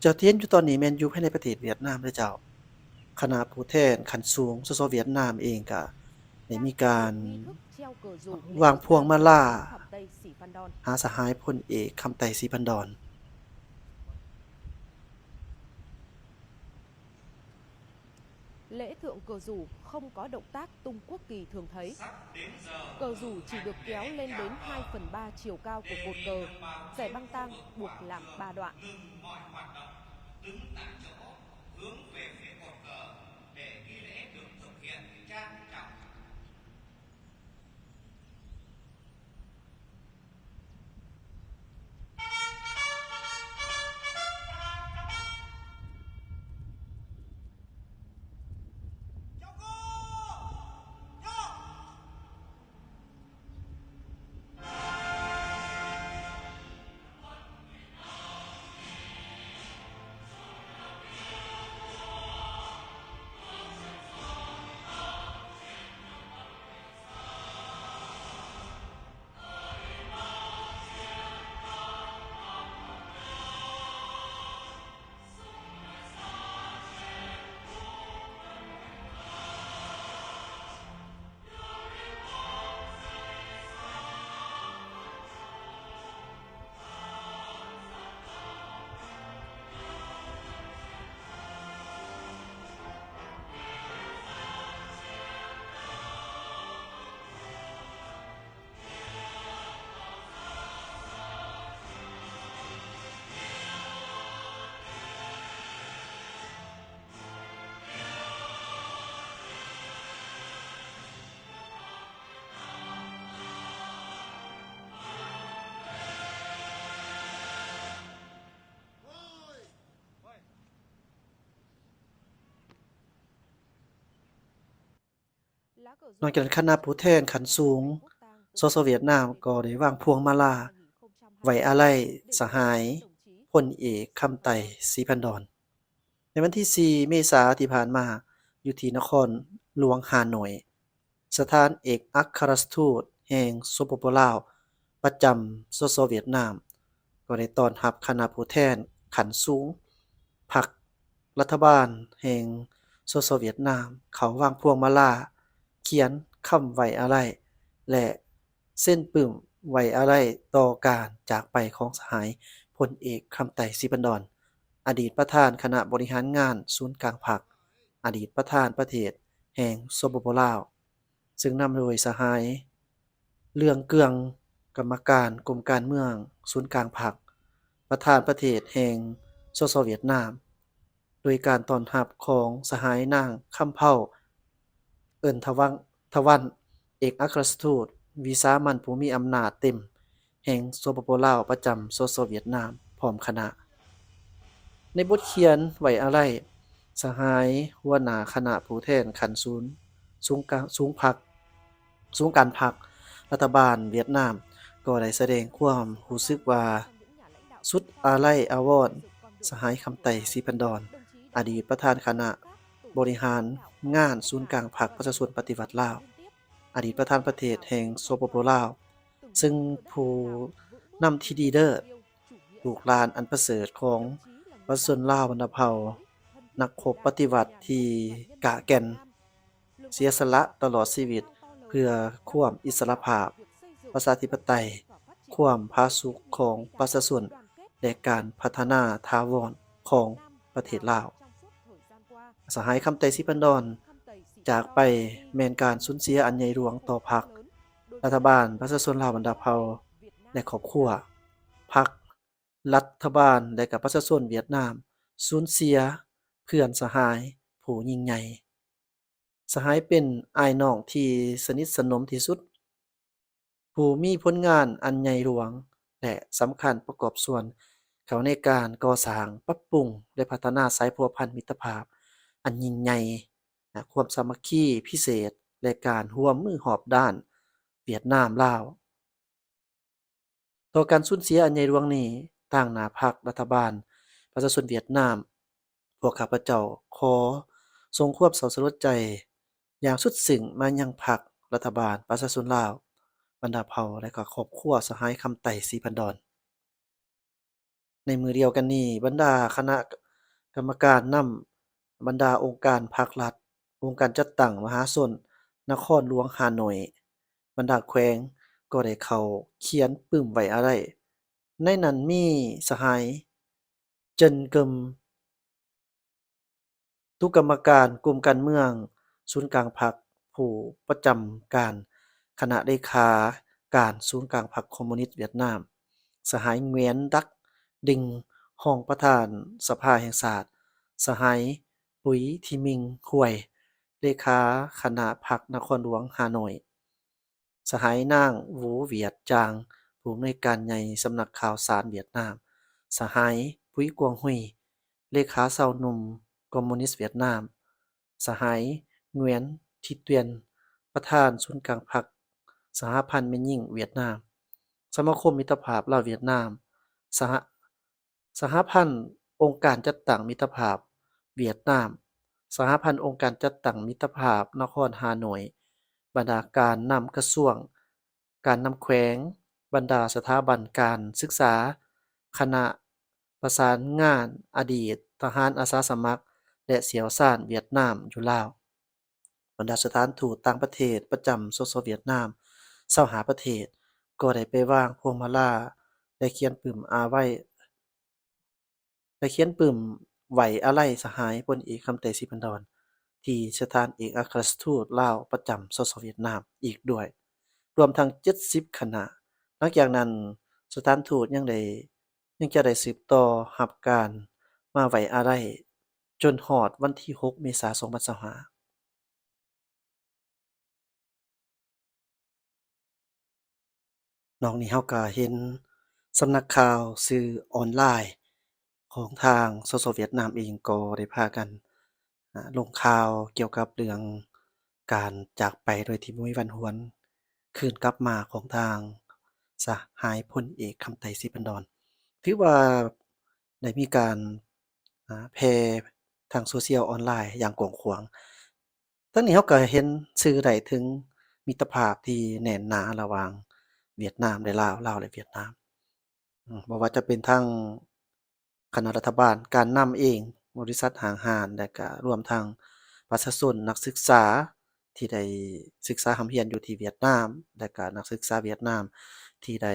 เจ้าที่เห็นอยู่ตอนนี้แม่นอยู่ภายในประเทศเวียดนามเด้อเจ้าคณะผู้แทนขั้นสูงสเวียดนามเองก็ได้มีการวางพวงมาลาหาสหายพลเอกคำไต่ศรีพันดร Lễ thượng cờ rủ không có động tác tung quốc kỳ thường thấy. Cờ rủ chỉ được kéo lên đến 2/3 chiều cao của cột cờ, rải băng tang buộc làm 3 đoạn. Hướng về phía cột cờ để nghi lễ được thực hiện trang trọng.นอกจากคณะผู้แทนขั้นสูงสเวียดนามก็ได้วางพวงมาลาไว้อาลัยสหายพลเอกคำไต่ศรีพันดรในวันที่ 4 เมษายนที่ผ่านมาอยู่ที่นครหลวงฮานอยสถานเอกอัครราชทูตแห่งสปปลาวประจำสเวียดนามก็ได้ต้อนรับคณะผู้แทนขั้นสูงพรรครัฐบาลแห่งสเวียดนามเขาวางพวงมาลาเขียนคำไว้อาลัยและเส้นปึ้มไว้อาลัยต่อการจากไปของสหายพลเอกคำไต่ศรีพันดรอดีตประธานคณะบริหารงานศูนย์กลางพรรคอดีตประธานประเทศแห่งสปปลาวซึ่งนำโดยสหายเรื่องเกืองกรรมการกรมการเมืองศูนย์กลางพรรคประธานประเทศแห่งสเวียดนามโดยการต้อนรับของสหายนางคำเผ่าเอิ้นทวันเอกอัครราชทูตวิสามัญผู้มีอำนาจเต็มแห่งสปปลาวประจำสเวียดนามพร้อมคณะในบทเขียนไว้อาลัยสหายหัวหน้าคณะผู้แทนขั้นสูงการพรรครัฐบาลเวียดนามก็ได้แสดงความรู้สึกว่าสุดอาลัยอาวรณ์สหายคำไต่ศรีพันดรอดีตประธานคณะบริหารงานศูนย์กลางพรรคประชาชนปฏิวัติลาวอดีตประธานประเทศแห่งสปปลาวซึ่งผู้นำที่ดีเลิศลูกหลานอันประเสริฐของประชาชนลาววรรณเผ่านักรบปฏิวัติที่กะแก่นเสียสละตลอดชีวิตเพื่อความอิสรภาพประชาธิปไตยความผาสุกของประชาชนและการพัฒนาถาวรของประเทศลาวสหายคำไต่ศรีพันดรจากไปแม่นการสูญเสียอันใหญ่หลวงต่อพรรครัฐบาลประชาชนลาวบรรดาเผ่าและครอบครัวพรรครัฐบาลและกับประชาชนเวียดนามสูญเสียเพื่อนสหายผู้ยิ่งใหญ่สหายเป็นอ้ายน้องที่สนิทสนมที่สุดผู้มีผลงานอันใหญ่หลวงและสำคัญประกอบส่วนเขาในการก่อสร้างปรับปรุงและพัฒนาสายพัวพันธมิตรภาพอันยิ่งใหญ่ความสามัคคีพิเศษและการร่วมมือหอบด้านเวียดนามลาวต่อการสูญเสียอันใหญ่หลวงนี้ต่างหน้าพรรครัฐบาลประชาชนเวียดนามพวกข้าพเจ้าขอส่งความเศร้าสลดใจอย่างสุดซึ้งมายังพรรครัฐบาลประชาชนลาวบรรดาเผ่าและก็ครอบครัวสหายคำไต่ศรีพันดร ในมือเดียวกันนี้บรรดาคณะกรรมการนำบรรดาองค์การภาครัฐองค์การจัดตั้งมหาชนนครหลวงฮานอยบรรดาแขวงก็ได้เข้าเขียนปึ้มไว้อะไรในนั้นมีสหายเจินเกิมตุกรรมการกลุ่มการเมืองศูนย์กลางพรรคผู้ประจำการคณะเลขาการศูนย์กลางพรรคคอมมิวนิสต์เวียดนามสหายเงวียนดักดิงรองประธานสภาแห่งชาติสหายปุ๋ยทิมิงควยเลขาคณะพรรคนครหลวงฮานอยสหายนางหวูเวียดจางผู้อำนวยการใหญ่สำนักข่าวสารเวียดนามสหายปุ๋ยกวงหุยเลขาเซาหนุ่มคอมมิวนิสต์เวียดนามสหายเงวียนทิเตียนประธานศูนย์กลางพรรคสหพันธ์แม่หญิงเวียดนามสมาคมมิตรภาพลาวเวียดนามสหพันธ์องค์การจัดตั้งมิตรภาพเวียดนามสหพันธ์องค์การจัดตั้งมิตรภาพนครฮานอยบรรดาการนำกระทรวงการนำแขวงบรรดาสถาบันการศึกษาคณะประสานงานอดีตทหารอาสาสมัครและเสี่ยวซ่านเวียดนามอยู่ลาวบรรดาสถานทูตต่างประเทศประจำสเวียดนาม25ประเทศก็ได้ไปวางพวงมาลาและเขียนปึ้มไว้อาลัยสหายพลเอกคำไตศรีพันดรที่สถานเอกอัครราชทูตลาวประจำสเวียดนามอีกด้วยรวมทั้ง70คณะหลังจากนั้นสถานทูตยังจะได้สืบต่อรับการมาไว้อาลัยจนฮอดวันที่6เมษายน2025นอกนี้เราก็เห็นสำนักข่าวสื่อออนไลน์ของทางสเวียดนามเองก็ได้พากันลงข่าวเกี่ยวกับเรื่องการจากไปโดยที่บ่มีวันหวนคืนกลับมาของทางสหายพลเอกคำไตศรีพันดรถือว่าได้มีการแพร่ทางโซเชียลออนไลน์อย่างกว้างขวางทั้งนี้เราก็เห็นสื่อได้ถึงมิตรภาพที่แน่นหนาระหว่างเวียดนามและลาวและเวียดนามบ่ว่าจะเป็นทางคณะรัฐบาลการนำเองบริษัทห้างร้านและก็รวมทั้งประชาชนนักศึกษาที่ได้ศึกษาหำเรียนอยู่ที่เวียดนามและก็นักศึกษาเวียดนามที่ได้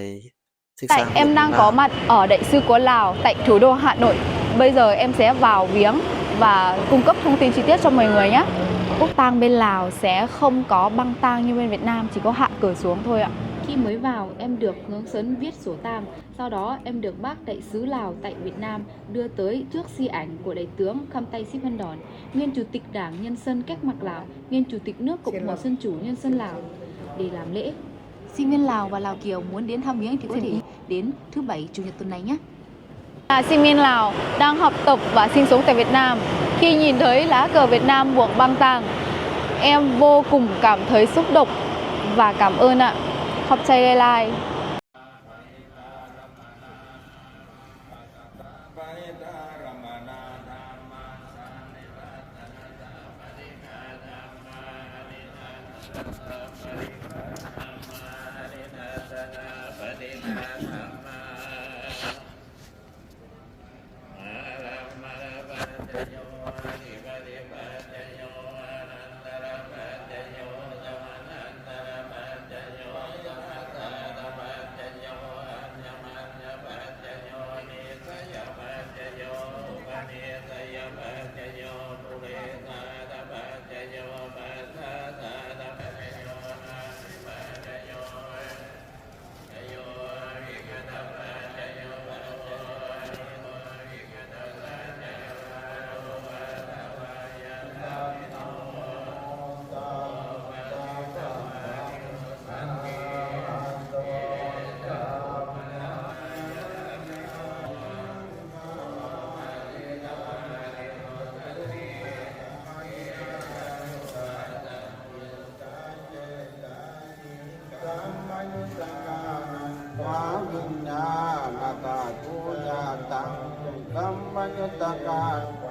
ศึกษา Tại em đang có mặt ở Đại sứ quán Lào tại thủ đô Hà Nội. Bây giờ em sẽ vào viếng và cung cấp thông tin chi tiết cho mọi người nhé. Quốc tang bên Lào sẽ không có băng tang như bên Việt Nam, chỉ có hạ cờ xuống thôi ạ. Khi mới vào, em được hướng dẫn viết sổ tang. Sau đó, em được bác đại sứ Lào tại Việt Nam đưa tới trước di ảnh của đại tướng Khăm Tay Sip Văn Đòn, nguyên chủ tịch Đảng Nhân dân Cách mạng Lào, nguyên chủ tịch nước Cộng hòa Dân chủ Nhân dân Lào để làm lễ. Sinh viên Lào và Lào Kiều muốn đến thăm viếng thì có thể đến thứ Bảy, Chủ nhật tuần này nhé. Sinh viên Lào đang học tập và sinh sống tại Việt Nam. Khi nhìn thấy lá cờ Việt Nam buộc băng tang, em vô cùng cảm thấy xúc động và cảm ơn ạ. Khop chay lai. Kamanyutakan